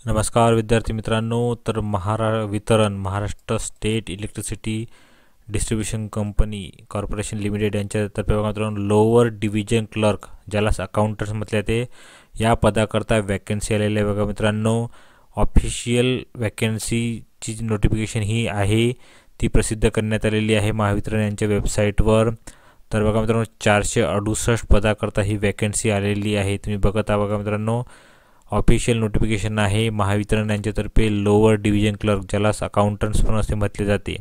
नमस्कार विद्यार्थी मित्रांनो. तर Maharashtra state electricity distribution company corporation limited यांच्यातर्फे बघा मित्रांनो लोअर डिव्हिजन क्लर्क ज्याला अकाउंटंट्स म्हटले जाते या पदाकरता वॅकन्सी आलेली आहे. बघा मित्रांनो ऑफिशियल वॅकन्सीची नोटिफिकेशन ही आहे ती प्रसिद्ध करण्यात आलेली आहे महावितरण यांच्या वेबसाईटवर. तर बघा मित्रांनो 468 पदाकरता ही वॅकन्सी आलेली आहे. तुम्ही बघत आहात बघा मित्रांनो ऑफिशियल नोटिफिकेशन आहे महावितरण यांच्यातर्फे लोअर डिव्हिजन क्लर्क ज्याला अकाउंटंट्स पण असे म्हटले जाते.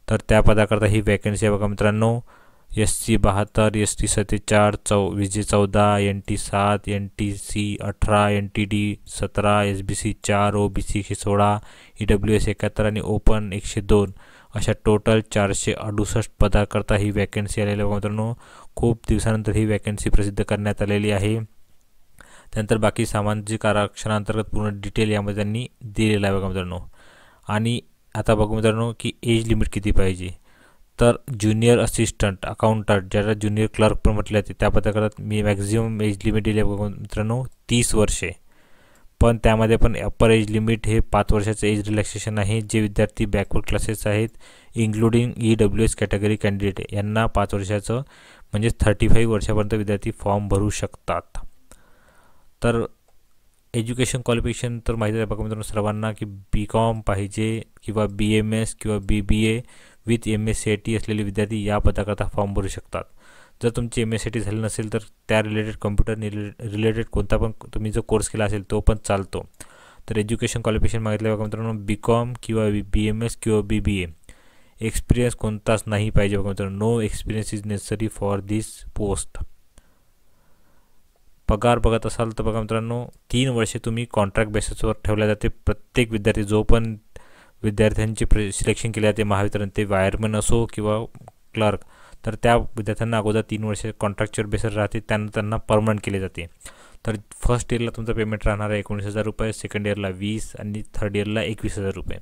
तर त्या पदाकरता ही वॅकन्सी आहे बघा मित्रांनो. SC 72, ST 47, VJ14, NT 7, NTC 18, NTD 17, SBC 4, OBC 116, EWS 71 आणि ओपन 102 अशा टोटल 468 पदाकरता ही वॅकन्सी आलेली आहे बघा मित्रांनो. खूप दिवसानंतर ही वॅकन्सी प्रसिद्ध करण्यात आलेली आहे. त्यानंतर बाकी सामाजिक आरक्षणांतर्गत पूर्ण डिटेल यामध्ये त्यांनी दिलेला आहे बघा मित्रांनो. आणि आता बघू मित्रांनो की एज लिमिट किती पाहिजे. तर ज्युनियर असिस्टंट अकाउंटंट ज्याला ज्युनियर क्लर्क पण म्हटले जाते त्या पदाकरता मी मॅक्झिमम एज लिमिट दिली आहे बघा मित्रांनो 30 वर्षे. पण त्यामध्ये पण अप्पर एज लिमिट हे 5 वर्षाचं एज रिलॅक्सेशन आहे. जे विद्यार्थी बॅकवर्ड क्लासेस आहेत इन्क्लुडिंग EWS कॅटेगरी कॅन्डिडेट यांना 5 वर्षाचं म्हणजे 35 वर्षापर्यंत विद्यार्थी फॉर्म भरू शकतात. तर एज्युकेशन क्वालिफिकेशन तर माहिती आहे बघा मित्रांनो सर्वांना की BCom पाहिजे किंवा BMS किंवा BBA विथ MSCIT असलेले विद्यार्थी या पदाकरता फॉर्म भरू शकतात. जर तुमची MSCIT झाली नसेल तर त्या रिलेटेड कम्प्युटर रिलेटेड कोणता पण तुम्ही जो कोर्स केला असेल तो पण चालतो. तर एज्युकेशन क्वालिफिकेशन मागितलं बघा मित्रांनो BCom किंवा BMS किंवा BBA. एक्सपिरियन्स कोणताच नाही पाहिजे बघा मित्रांनो. No experience is necessary for this post. पगार बघत असाल तर बघा मित्रांनो 3 वर्षे तुम्ही कॉन्ट्रॅक्ट बेसिसवर ठेवल्या जाते. प्रत्येक विद्यार्थी जो पण विद्यार्थ्यांचे सिलेक्शन केले जाते महावितरण ते वायरमॅन असो किंवा क्लर्क तर त्या विद्यार्थ्यांना अगोदर 3 वर्षे कॉन्ट्रॅक्चुअल बेसिस राहते त्यानंतर त्यांना परमनंट केले जाते. तर फर्स्ट इयरला तुमचं पेमेंट राहणार आहे 19,000 रुपये, सेकंड इयरला 20 आणि थर्ड इयरला 21,000 रुपये.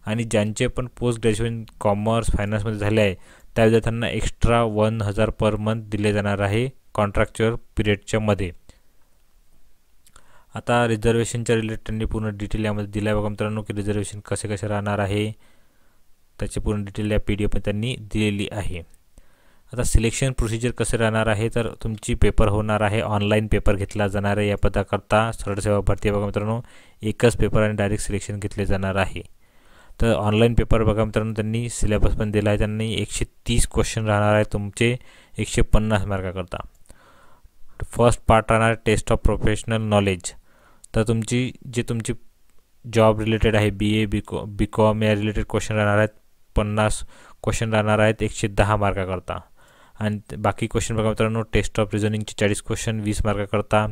आणि ज्यांचे पण पोस्ट ग्रॅज्युएशन कॉमर्स फायनान्समध्ये झाले आहे त्या विद्यार्थ्यांना एक्स्ट्रा 1,000 पर मंथ दिले जाणार आहे कॉन्ट्रॅक्चुअल पिरियडच्या मध्ये. आता रिझर्वेशनच्या रिलेटेड त्यांनी पूर्ण डिटेल यामध्ये दिलं आहे बघा मित्रांनो की रिझर्वेशन कसे कसे राहणार आहे त्याची पूर्ण डिटेल या PDF त्यांनी दिलेली आहे. आता सिलेक्शन प्रोसिजर कसे राहणार आहे तर तुमची पेपर होणार आहे ऑनलाईन पेपर घेतला जाणार आहे या पदाकरता. सरळ सेवा भरती आहे बघा मित्रांनो. एकच पेपर आणि डायरेक्ट सिलेक्शन घेतले जाणार आहे. तर ऑनलाईन पेपर बघा मित्रांनो त्यांनी सिलेबस पण दिला आहे. त्यांनी 130 क्वेश्चन राहणार आहे तुमचे 150 मार्काकरता. फर्स्ट पार्ट राहणार टेस्ट ऑफ प्रोफेशनल नॉलेज. तर तुमची जॉब रिलेटेड आहे BCom या रिलेटेड क्वेश्चन राहणार आहेत 50 क्वेश्चन राहणार आहेत 110 मार्काकरता. आणि बाकी क्वेश्चन बघा मित्रांनो टेस्ट ऑफ रिझनिंगचे 40 क्वेश्चन 20 मार्काकरता.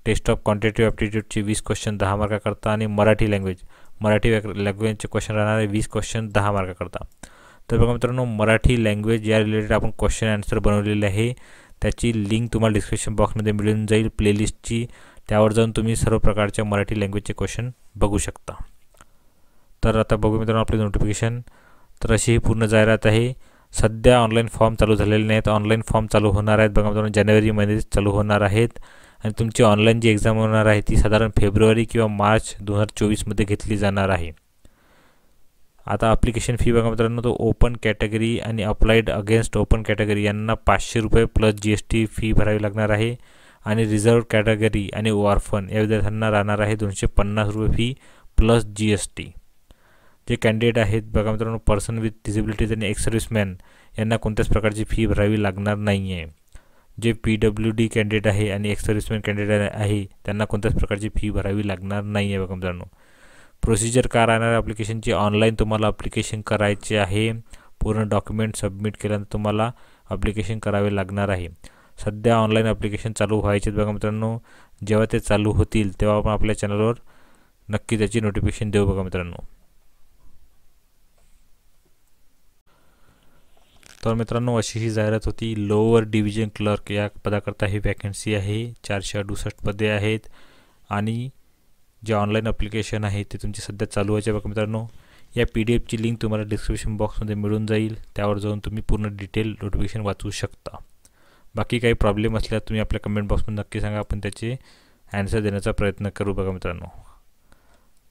टेस्ट ऑफ क्वांटिटेटिव्ह ॲप्टिट्यूडचे 20 क्वेश्चन 10 मार्काकरता. आणि मराठी लँग्वेजचे क्वेश्चन राहणार आहे 20 क्वेश्चन 10 मार्काकरता. तर बघा मित्रांनो मराठी लँग्वेज या रिलेटेड आपण क्वेश्चन आन्सर बनवलेले आहे. त्याची लिंक तुम्हाला डिस्क्रिप्शन बॉक्समध्ये मिळून जाईल प्लेलिस्टची. त्यावर जाऊन तुम्ही सर्व प्रकारच्या मराठी लँग्वेजचे क्वेश्चन बघू शकता. तर आता बघू मित्रांनो आपले नोटिफिकेशन. तर अशी ही पूर्ण जाहिरात आहे. सध्या ऑनलाईन फॉर्म चालू झालेले नाहीत. ऑनलाईन फॉर्म चालू होणार आहेत बघा मित्रांनो जानेवारीमध्ये चालू होणार आहेत. आणि तुमची ऑनलाईन जी एक्झाम होणार आहे ती साधारण फेब्रुवारी किंवा मार्च 2024मध्ये घेतली जाणार आहे. आता ॲप्लिकेशन फी बघा मित्रांनो तो ओपन कॅटेगरी आणि अप्लाइड अगेन्स्ट ओपन कॅटेगरी यांना 500 रुपये प्लस GST फी भरावी लागणार आहे. आणि रिझर्व कॅटेगरी आणि ऑर्फन या विद्यार्थ्यांना राहणार आहे 250 रुपये फी प्लस GST. जे कॅन्डिडेट आहेत बघा मित्रांनो पर्सन विथ डिसेबिलिटीज आणि एक्स सर्व्हिसमॅन यांना कोणत्याच प्रकारची फी भरावी लागणार नाही आहे. जे PWD कॅन्डिडेट आहे आणि एक्स सर्व्हिसमॅन कॅन्डिडेट आहे त्यांना कोणत्याच प्रकारची फी भरावी लागणार नाही आहे बघा मित्रांनो. प्रोसिजर काय राहणार ॲप्लिकेशनची ऑनलाईन तुम्हाला ॲप्लिकेशन करायचे आहे. पूर्ण डॉक्युमेंट सबमिट केल्यानंतर तुम्हाला ॲप्लिकेशन करावे लागणार आहे. सध्या ऑनलाईन ॲप्लिकेशन चालू व्हायचे बघा मित्रांनो. जेव्हा ते चालू होतील तेव्हा आपण आपल्या चॅनलवर नक्की त्याची नोटिफिकेशन देऊ बघा मित्रांनो. तर मित्रांनो अशी ही जाहिरात होती. लोअर डिव्हिजन क्लर्क या पदाकरता ही वॅकन्सी आहे. 468 पदे आहेत. आणि जे ऑनलाईन ॲप्लिकेशन आहे ते तुमची सध्या चालू व्हायचे बघा मित्रांनो. या PDFची लिंक तुम्हाला डिस्क्रिप्शन बॉक्समध्ये मिळून जाईल. त्यावर जाऊन तुम्ही पूर्ण डिटेल नोटिफिकेशन वाचू शकता. बाकी काही प्रॉब्लेम असल्यास तुम्ही आपल्या कमेंट बॉक्समध्ये नक्की सांगा. आपण त्याचे ॲन्सर देण्याचा प्रयत्न करू बघा मित्रांनो.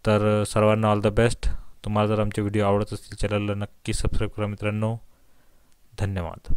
तर सर्वांना ऑल द बेस्ट. तुम्हाला जर आमचे व्हिडिओ आवडत असतील चॅनलला नक्की सबस्क्राईब करा मित्रांनो. धन्यवाद.